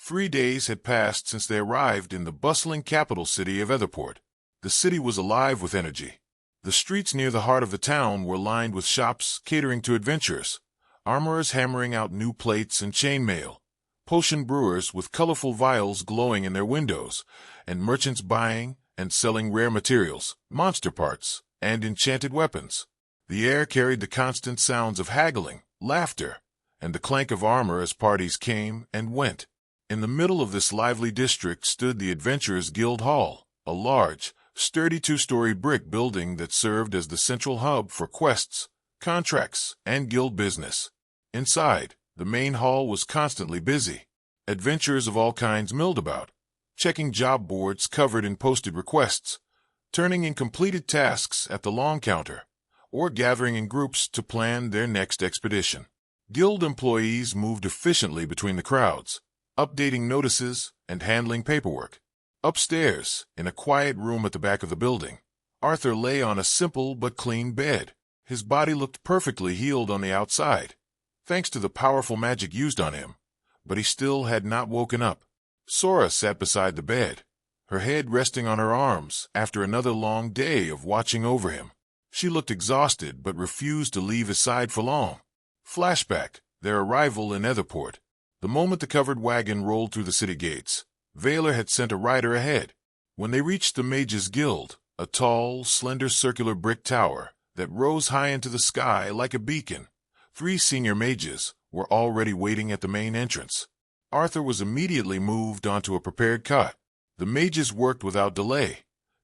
3 days had passed since they arrived in the bustling capital city of Etherport. The city was alive with energy. The streets near the heart of the town were lined with shops catering to adventurers, armorers hammering out new plates and chainmail, potion brewers with colorful vials glowing in their windows, and merchants buying and selling rare materials, monster parts, and enchanted weapons. The air carried the constant sounds of haggling, laughter, and the clank of armor as parties came and went. In the middle of this lively district stood the Adventurers Guild Hall, a large, sturdy two-story brick building that served as the central hub for quests, contracts, and guild business. Inside, the main hall was constantly busy. Adventurers of all kinds milled about, checking job boards covered in posted requests, turning in completed tasks at the long counter, or gathering in groups to plan their next expedition. Guild employees moved efficiently between the crowds, updating notices and handling paperwork. Upstairs, in a quiet room at the back of the building, Arthur lay on a simple but clean bed. His body looked perfectly healed on the outside, thanks to the powerful magic used on him, but he still had not woken up. Sora sat beside the bed, her head resting on her arms after another long day of watching over him. She looked exhausted but refused to leave his side for long. Flashback, their arrival in Etherport. The moment the covered wagon rolled through the city gates, Valor had sent a rider ahead. When they reached the Mages Guild, a tall, slender circular brick tower that rose high into the sky like a beacon, 3 senior mages were already waiting at the main entrance. Arthur was immediately moved onto a prepared cot. The mages worked without delay,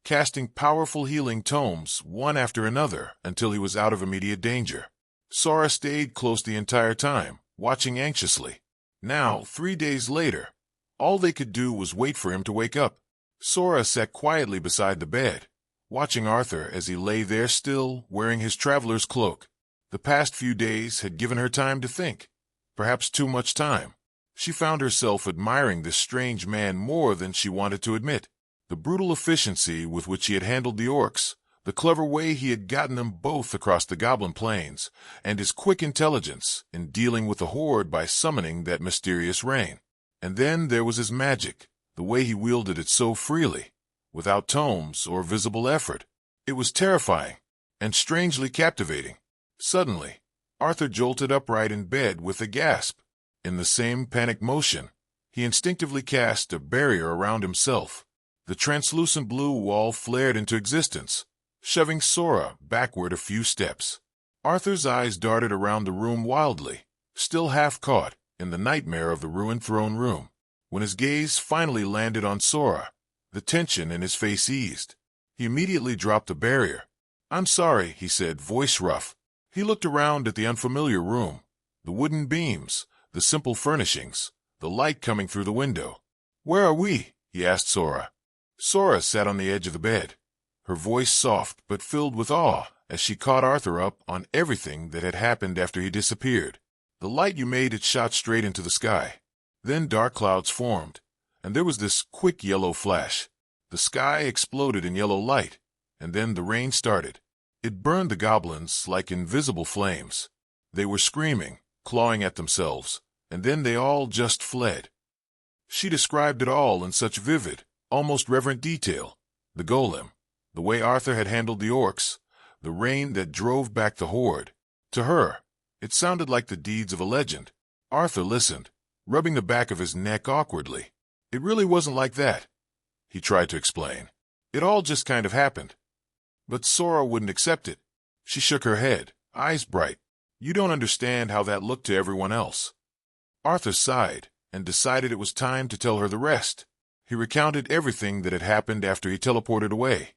casting powerful healing tomes one after another until he was out of immediate danger. Sora stayed close the entire time, watching anxiously. Now, 3 days later, all they could do was wait for him to wake up. Sora sat quietly beside the bed, watching Arthur as he lay there still, wearing his traveler's cloak. The past few days had given her time to think, perhaps too much time. She found herself admiring this strange man more than she wanted to admit. The brutal efficiency with which he had handled the orcs, the clever way he had gotten them both across the goblin plains, and his quick intelligence in dealing with the horde by summoning that mysterious rain. And then there was his magic, the way he wielded it so freely, without tomes or visible effort. It was terrifying and strangely captivating. Suddenly, Arthur jolted upright in bed with a gasp. In the same panic motion, he instinctively cast a barrier around himself. The translucent blue wall flared into existence, shoving Sora backward a few steps. Arthur's eyes darted around the room wildly, still half caught in the nightmare of the ruined throne room. When his gaze finally landed on Sora, the tension in his face eased. He immediately dropped the barrier. "I'm sorry," he said, voice rough. He looked around at the unfamiliar room, the wooden beams, the simple furnishings, the light coming through the window. "Where are we?" he asked Sora. Sora sat on the edge of the bed, her voice soft but filled with awe as she caught Arthur up on everything that had happened after he disappeared. "The light you made had shot straight into the sky. Then dark clouds formed, and there was this quick yellow flash. The sky exploded in yellow light, and then the rain started. It burned the goblins like invisible flames. They were screaming, clawing at themselves, and then they all just fled." She described it all in such vivid, almost reverent detail. The golem, the way Arthur had handled the orcs, the rain that drove back the horde. To her, it sounded like the deeds of a legend. Arthur listened, rubbing the back of his neck awkwardly. "It really wasn't like that," he tried to explain. "It all just kind of happened." But Sora wouldn't accept it. She shook her head, eyes bright. "You don't understand how that looked to everyone else." Arthur sighed and decided it was time to tell her the rest. He recounted everything that had happened after he teleported away.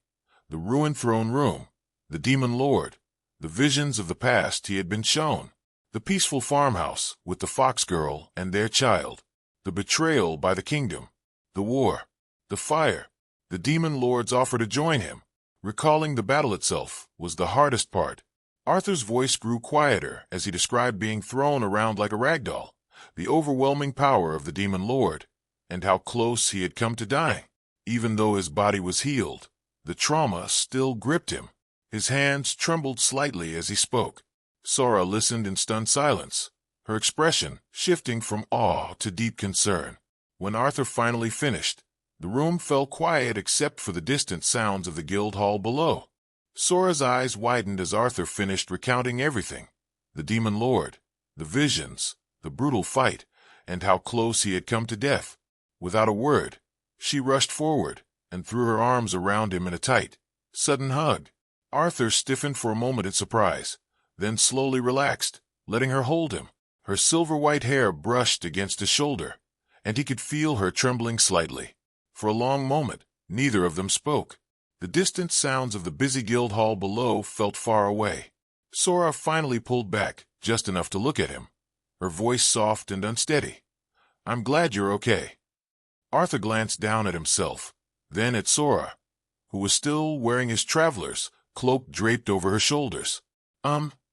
The ruined throne room, the demon lord, the visions of the past he had been shown, the peaceful farmhouse with the fox girl and their child, the betrayal by the kingdom, the war, the fire, the demon lord's offer to join him. Recalling the battle itself was the hardest part. Arthur's voice grew quieter as he described being thrown around like a rag doll, the overwhelming power of the demon lord, and how close he had come to dying. Even though his body was healed, the trauma still gripped him. His hands trembled slightly as he spoke. Sora listened in stunned silence, her expression shifting from awe to deep concern. When Arthur finally finished, the room fell quiet except for the distant sounds of the guild hall below. Sora's eyes widened as Arthur finished recounting everything: the demon lord, the visions, the brutal fight, and how close he had come to death. Without a word, she rushed forward and threw her arms around him in a tight, sudden hug. Arthur stiffened for a moment in surprise, then slowly relaxed, letting her hold him. Her silver-white hair brushed against his shoulder, and he could feel her trembling slightly. For a long moment, neither of them spoke. The distant sounds of the busy guild hall below felt far away. Sora finally pulled back, just enough to look at him, her voice soft and unsteady. "I'm glad you're okay." Arthur glanced down at himself, then at Sora, who was still wearing his traveler's cloak draped over her shoulders.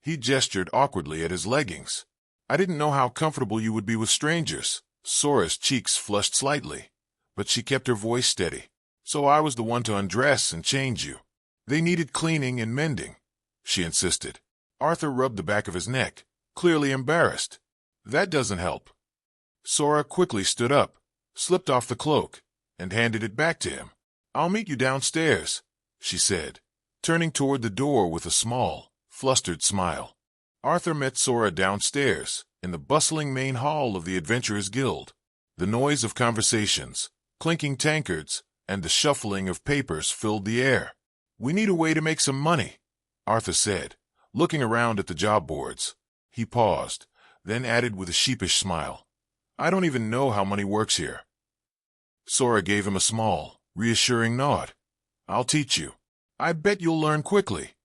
He gestured awkwardly at his leggings. "I didn't know how comfortable you would be with strangers." Sora's cheeks flushed slightly, but she kept her voice steady. "So I was the one to undress and change you. They needed cleaning and mending," she insisted. Arthur rubbed the back of his neck, clearly embarrassed. "That doesn't help." Sora quickly stood up, slipped off the cloak, and handed it back to him. "I'll meet you downstairs," she said, turning toward the door with a small, flustered smile. Arthur met Sora downstairs, in the bustling main hall of the Adventurers Guild. The noise of conversations, clinking tankards, and the shuffling of papers filled the air. "We need a way to make some money," Arthur said, looking around at the job boards. He paused, then added with a sheepish smile, "I don't even know how money works here." Sora gave him a small, reassuring nod. "I'll teach you. I bet you'll learn quickly,"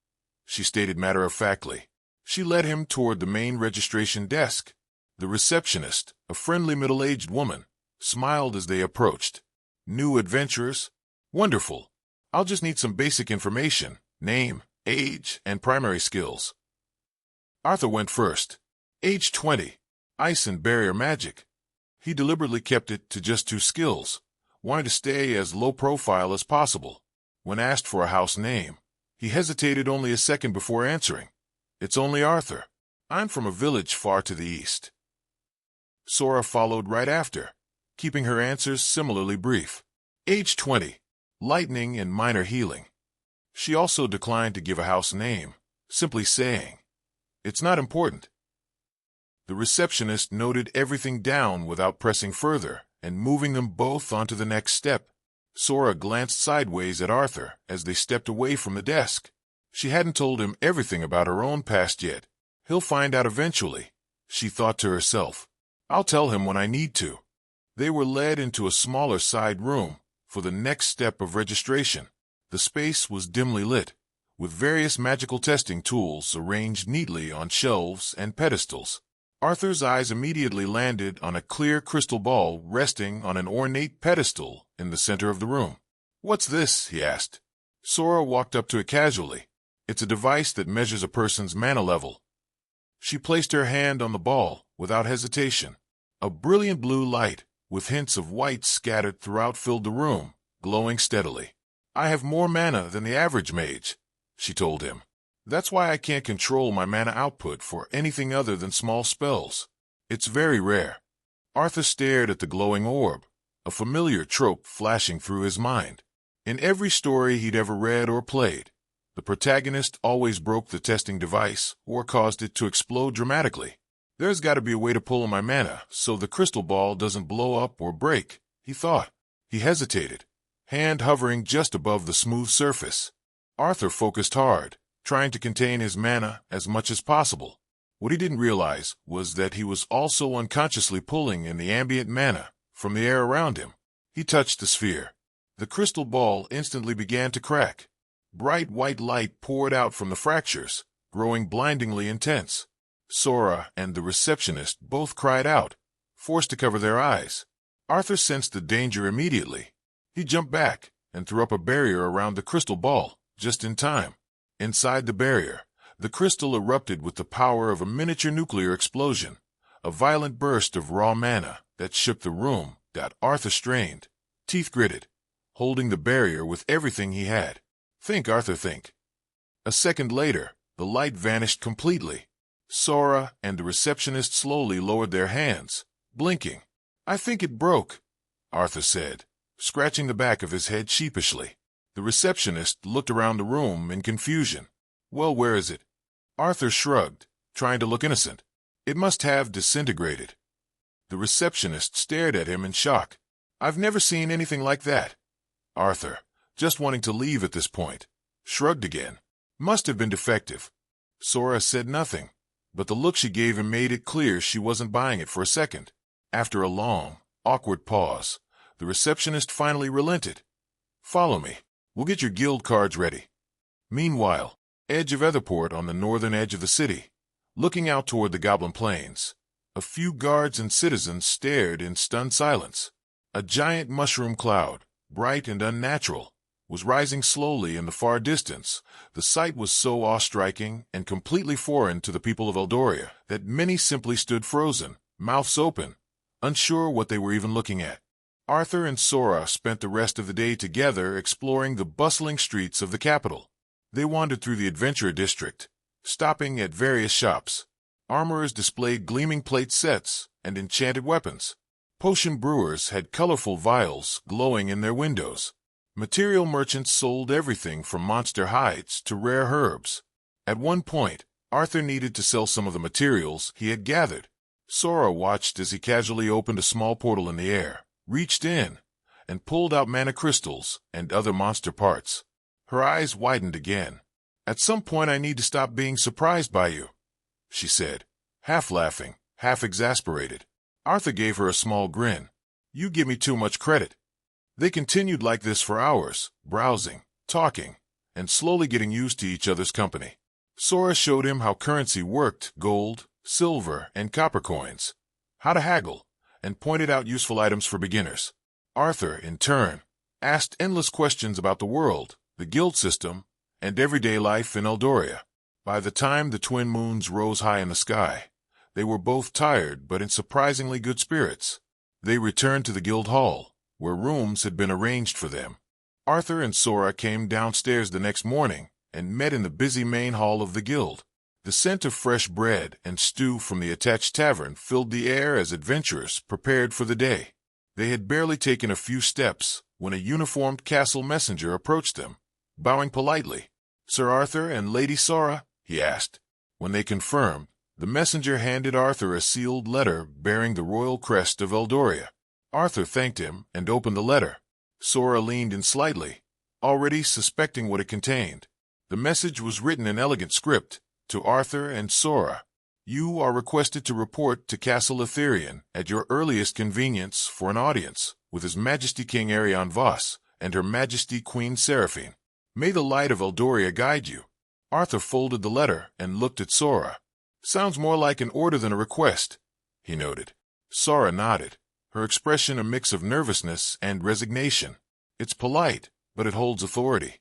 she stated matter-of-factly. She led him toward the main registration desk. The receptionist, a friendly middle-aged woman, smiled as they approached. "New adventurers? Wonderful. I'll just need some basic information: name, age, and primary skills." Arthur went first. Age 20. Ice and barrier magic. He deliberately kept it to just 2 skills, wanted to stay as low profile as possible. When asked for a house name, he hesitated only a second before answering. "It's only Arthur. I'm from a village far to the east." Sora followed right after, keeping her answers similarly brief. Age 20. Lightning and minor healing. She also declined to give a house name, simply saying, "It's not important." The receptionist noted everything down without pressing further and moving them both onto the next step. Sora glanced sideways at Arthur as they stepped away from the desk. She hadn't told him everything about her own past yet. He'll find out eventually, she thought to herself. I'll tell him when I need to. They were led into a smaller side room for the next step of registration. The space was dimly lit, with various magical testing tools arranged neatly on shelves and pedestals. Arthur's eyes immediately landed on a clear crystal ball resting on an ornate pedestal in the center of the room. "What's this?" he asked. Sora walked up to it casually. "It's a device that measures a person's mana level." She placed her hand on the ball without hesitation. A brilliant blue light, with hints of white scattered throughout, filled the room, glowing steadily. "I have more mana than the average mage," she told him. "That's why I can't control my mana output for anything other than small spells. It's very rare." Arthur stared at the glowing orb, a familiar trope flashing through his mind. In every story he'd ever read or played, the protagonist always broke the testing device or caused it to explode dramatically. "There's got to be a way to pull my mana so the crystal ball doesn't blow up or break," he thought. He hesitated, hand hovering just above the smooth surface. Arthur focused hard, trying to contain his mana as much as possible. What he didn't realize was that he was also unconsciously pulling in the ambient mana from the air around him. He touched the sphere. The crystal ball instantly began to crack. Bright white light poured out from the fractures, growing blindingly intense. Sora and the receptionist both cried out, forced to cover their eyes. Arthur sensed the danger immediately. He jumped back and threw up a barrier around the crystal ball, just in time. Inside the barrier, the crystal erupted with the power of a miniature nuclear explosion, a violent burst of raw mana that shook the room. Arthur strained, teeth gritted, holding the barrier with everything he had. Think, Arthur, think. A second later, the light vanished completely. Sora and the receptionist slowly lowered their hands, blinking. "I think it broke," Arthur said, scratching the back of his head sheepishly. The receptionist looked around the room in confusion. Well, where is it? Arthur shrugged, trying to look innocent. It must have disintegrated. The receptionist stared at him in shock. I've never seen anything like that. Arthur, just wanting to leave at this point, shrugged again. Must have been defective. Sora said nothing, but the look she gave him made it clear she wasn't buying it for a second. After a long, awkward pause, the receptionist finally relented. Follow me. We'll get your guild cards ready. Meanwhile, edge of Etherport on the northern edge of the city, looking out toward the Goblin Plains, a few guards and citizens stared in stunned silence. A giant mushroom cloud, bright and unnatural, was rising slowly in the far distance. The sight was so awe-striking and completely foreign to the people of Eldoria that many simply stood frozen, mouths open, unsure what they were even looking at. Arthur and Sora spent the rest of the day together exploring the bustling streets of the capital. They wandered through the Adventurer District, stopping at various shops. Armorers displayed gleaming plate sets and enchanted weapons. Potion brewers had colorful vials glowing in their windows. Material merchants sold everything from monster hides to rare herbs. At one point, Arthur needed to sell some of the materials he had gathered. Sora watched as he casually opened a small portal in the air, reached in, and pulled out mana crystals and other monster parts. Her eyes widened again. At some point I need to stop being surprised by you, she said, half laughing, half exasperated. Arthur gave her a small grin. You give me too much credit. They continued like this for hours, browsing, talking, and slowly getting used to each other's company. Sora showed him how currency worked, gold, silver, and copper coins, how to haggle, and pointed out useful items for beginners. Arthur, in turn, asked endless questions about the world, the guild system, and everyday life in Eldoria. By the time the twin moons rose high in the sky, they were both tired but in surprisingly good spirits. They returned to the guild hall, where rooms had been arranged for them. Arthur and Sora came downstairs the next morning and met in the busy main hall of the guild. The scent of fresh bread and stew from the attached tavern filled the air as adventurers prepared for the day. They had barely taken a few steps when a uniformed castle messenger approached them, bowing politely. Sir Arthur and Lady Sora? He asked. When they confirmed, the messenger handed Arthur a sealed letter bearing the royal crest of Eldoria. Arthur thanked him and opened the letter. Sora leaned in slightly, already suspecting what it contained. The message was written in elegant script. To Arthur and Sora, you are requested to report to Castle Etherian at your earliest convenience for an audience with His Majesty King Arion Voss and Her Majesty Queen Seraphine. May the light of Eldoria guide you. Arthur folded the letter and looked at Sora. Sounds more like an order than a request, he noted. Sora nodded, her expression a mix of nervousness and resignation. It's polite, but it holds authority.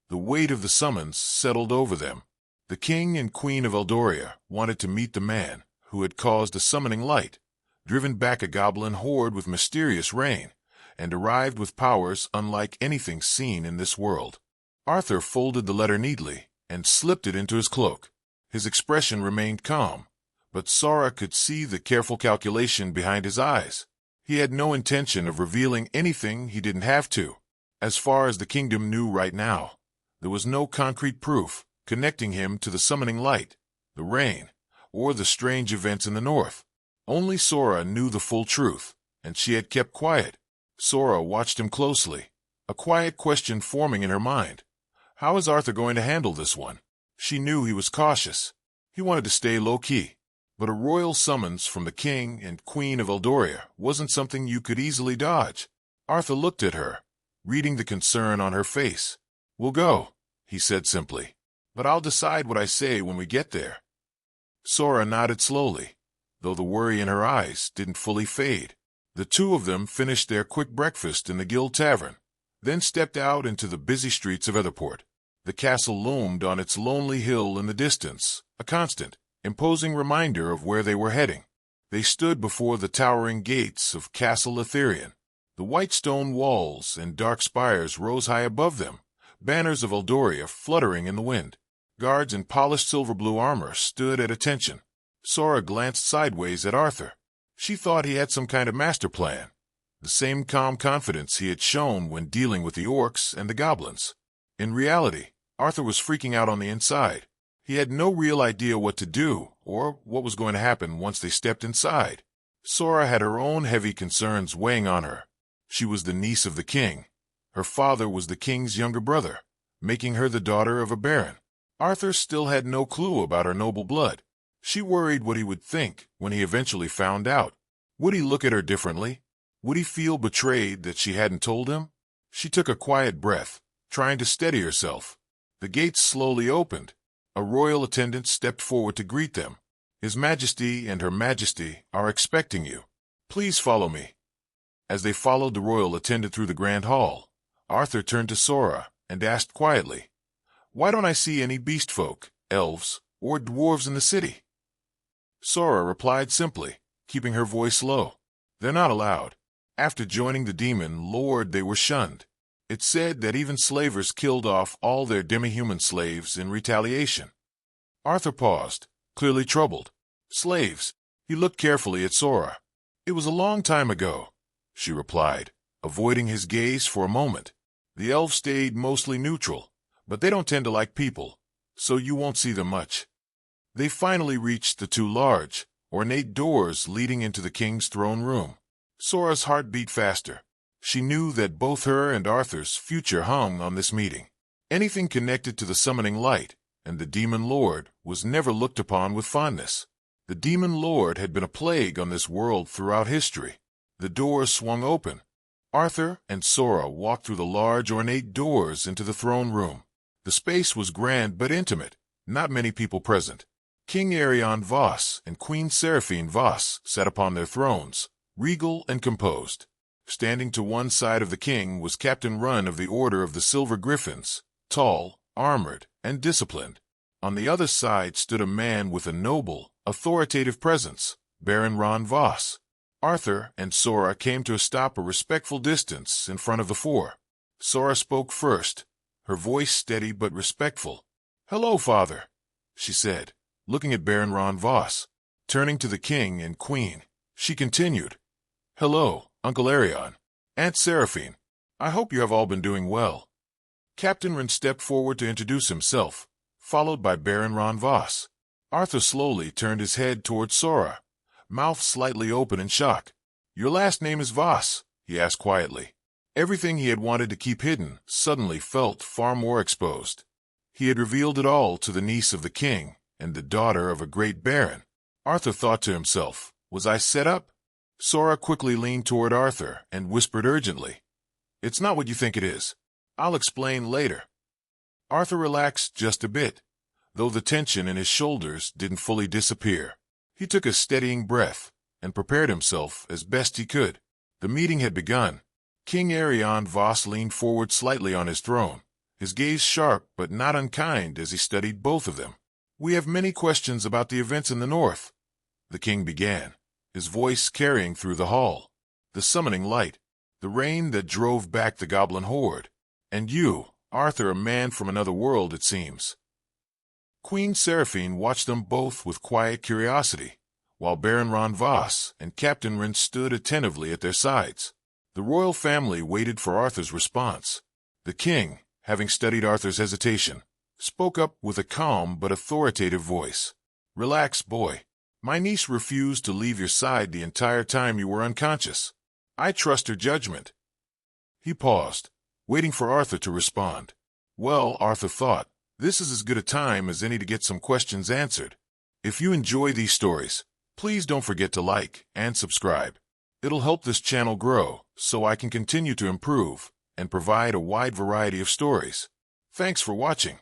The weight of the summons settled over them. The king and queen of Eldoria wanted to meet the man who had caused a summoning light, driven back a goblin horde with mysterious rain, and arrived with powers unlike anything seen in this world. Arthur folded the letter neatly and slipped it into his cloak. His expression remained calm, but Sora could see the careful calculation behind his eyes. He had no intention of revealing anything he didn't have to. As far as the kingdom knew right now, there was no concrete proof connecting him to the summoning light, the rain, or the strange events in the north. Only Sora knew the full truth, and she had kept quiet. Sora watched him closely, a quiet question forming in her mind. How is Arthur going to handle this one? She knew he was cautious. He wanted to stay low-key, but a royal summons from the king and queen of Eldoria wasn't something you could easily dodge. Arthur looked at her, reading the concern on her face. We'll go, he said simply. But I'll decide what I say when we get there. Sora nodded slowly, though the worry in her eyes didn't fully fade. The two of them finished their quick breakfast in the guild tavern, then stepped out into the busy streets of Etherport. The castle loomed on its lonely hill in the distance, a constant, imposing reminder of where they were heading. They stood before the towering gates of Castle Etherian. The white stone walls and dark spires rose high above them, banners of Eldoria fluttering in the wind. Guards in polished silver-blue armor stood at attention. Sora glanced sideways at Arthur. She thought he had some kind of master plan. the same calm confidence he had shown when dealing with the orcs and the goblins. In reality, Arthur was freaking out on the inside. He had no real idea what to do or what was going to happen once they stepped inside. Sora had her own heavy concerns weighing on her. She was the niece of the king. Her father was the king's younger brother, making her the daughter of a baron. Arthur still had no clue about her noble blood. She worried what he would think when he eventually found out. Would he look at her differently? Would he feel betrayed that she hadn't told him? She took a quiet breath, trying to steady herself. The gates slowly opened. A royal attendant stepped forward to greet them. His Majesty and Her Majesty are expecting you. Please follow me. As they followed the royal attendant through the grand hall, Arthur turned to Sora and asked quietly, "Why don't I see any beast folk, elves, or dwarves in the city?" Sora replied simply, keeping her voice low. "They're not allowed. After joining the demon lord, they were shunned. It's said that even slavers killed off all their demi-human slaves in retaliation." Arthur paused, clearly troubled. "Slaves?" He looked carefully at Sora. "It was a long time ago," she replied, avoiding his gaze for a moment. "The elves stayed mostly neutral, but they don't tend to like people, so you won't see them much." They finally reached the two large, ornate doors leading into the king's throne room. Sora's heart beat faster. She knew that both her and Arthur's future hung on this meeting. Anything connected to the summoning light and the demon lord was never looked upon with fondness. The demon lord had been a plague on this world throughout history. The doors swung open. Arthur and Sora walked through the large ornate doors into the throne room. The space was grand but intimate, not many people present. King Arion Voss and Queen Seraphine Voss sat upon their thrones, regal and composed. Standing to one side of the king was Captain Run of the Order of the Silver Griffins, tall, armored, and disciplined. On the other side stood a man with a noble, authoritative presence, Baron Ron Voss. Arthur and Sora came to a stop a respectful distance in front of the four. Sora spoke first, her voice steady but respectful. "Hello, father," she said, looking at Baron Ron Voss. Turning to the king and queen, she continued, "Hello, Uncle Arion, Aunt Seraphine. I hope you have all been doing well." Captain Rin stepped forward to introduce himself, followed by Baron Ron Voss. Arthur slowly turned his head towards Sora, mouth slightly open in shock. "Your last name is Voss?" he asked quietly. Everything he had wanted to keep hidden suddenly felt far more exposed. He had revealed it all to the niece of the king and the daughter of a great baron. Arthur thought to himself, "Was I set up?" Sora quickly leaned toward Arthur and whispered urgently, "It's not what you think it is. I'll explain later." Arthur relaxed just a bit, though the tension in his shoulders didn't fully disappear. He took a steadying breath and prepared himself as best he could. The meeting had begun. King Arion Voss leaned forward slightly on his throne, his gaze sharp but not unkind as he studied both of them. "We have many questions about the events in the north," the king began, his voice carrying through the hall. "The summoning light, the rain that drove back the goblin horde, and you, Arthur, a man from another world, it seems." Queen Seraphine watched them both with quiet curiosity, while Baron Ron Voss and Captain Rin stood attentively at their sides. The royal family waited for Arthur's response. The king, having studied Arthur's hesitation, spoke up with a calm but authoritative voice. "Relax, boy. My niece refused to leave your side the entire time you were unconscious. I trust her judgment." He paused, waiting for Arthur to respond. Well, Arthur thought, this is as good a time as any to get some questions answered. If you enjoy these stories, please don't forget to like and subscribe. It'll help this channel grow so I can continue to improve and provide a wide variety of stories. Thanks for watching.